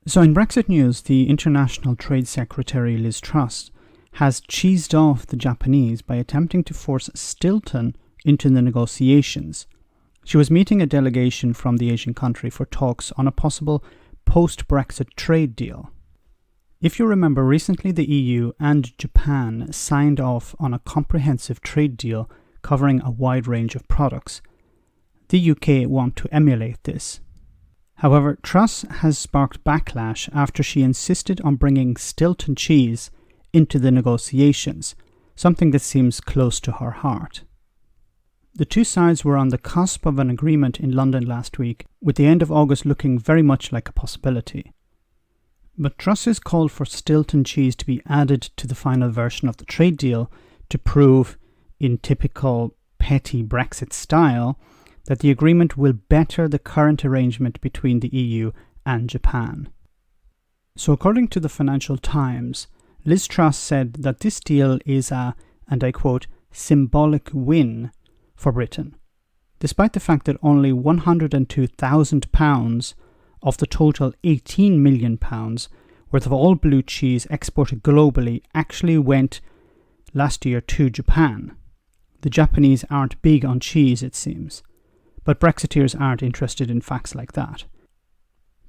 So in Brexit news, the International Trade Secretary Liz Truss has cheesed off the Japanese by attempting to force Stilton into the negotiations. She was meeting a delegation from the Asian country for talks on a possible post-Brexit trade deal. If you remember, recently the EU and Japan signed off on a comprehensive trade deal covering a wide range of products. The UK want to emulate this. However, Truss has sparked backlash after she insisted on bringing Stilton cheese into the negotiations, something that seems close to her heart. The two sides were on the cusp of an agreement in London last week, with the end of August looking very much like a possibility. But Truss has called for Stilton cheese to be added to the final version of the trade deal to prove, in typical petty Brexit style, that the agreement will better the current arrangement between the EU and Japan. So according to the Financial Times, Liz Truss said that this deal is a, and I quote, symbolic win for Britain, despite the fact that only £102,000 of the total £18 million worth of all blue cheese exported globally actually went last year to Japan. The Japanese aren't big on cheese, it seems. But Brexiteers aren't interested in facts like that.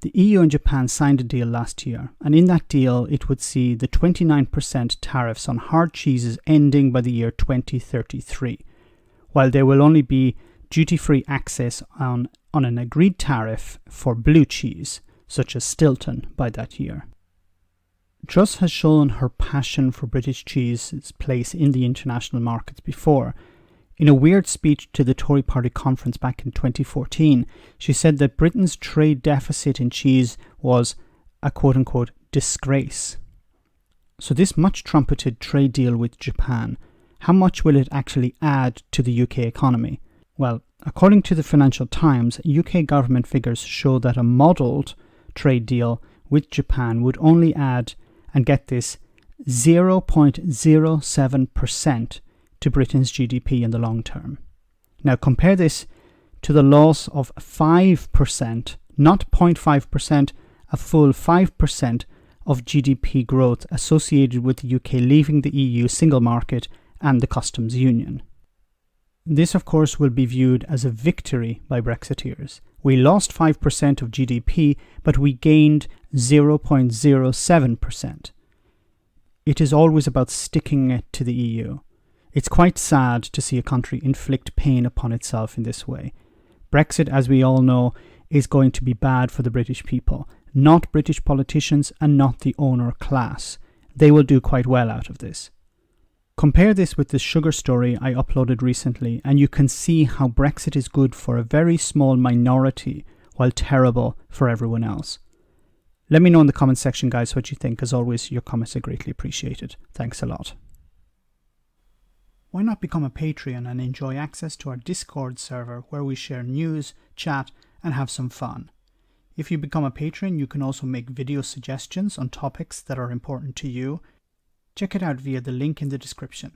The EU and Japan signed a deal last year, and in that deal it would see the 29% tariffs on hard cheeses ending by the year 2033, while there will only be duty-free access on an agreed tariff for blue cheese, such as Stilton, by that year. Truss has shown her passion for British cheese's place in the international markets before. In a weird speech to the Tory party conference back in 2014, she said that Britain's trade deficit in cheese was a quote-unquote disgrace. So this much-trumpeted trade deal with Japan, how much will it actually add to the UK economy? Well, according to the Financial Times, UK government figures show that a modelled trade deal with Japan would only add, and get this, 0.07% to Britain's GDP in the long term. Now compare this to the loss of 5%, not 0.5%, a full 5% of GDP growth associated with the UK leaving the EU single market and the customs union. This, of course, will be viewed as a victory by Brexiteers. We lost 5% of GDP, but we gained 0.07%. It is always about sticking it to the EU. It's quite sad to see a country inflict pain upon itself in this way. Brexit, as we all know, is going to be bad for the British people, not British politicians and not the owner class. They will do quite well out of this. Compare this with the sugar story I uploaded recently, and you can see how Brexit is good for a very small minority while terrible for everyone else. Let me know in the comment section, guys, what you think. As always, your comments are greatly appreciated. Thanks a lot. Why not become a Patreon and enjoy access to our Discord server where we share news, chat, and have some fun? If you become a patron, you can also make video suggestions on topics that are important to you. Check it out via the link in the description.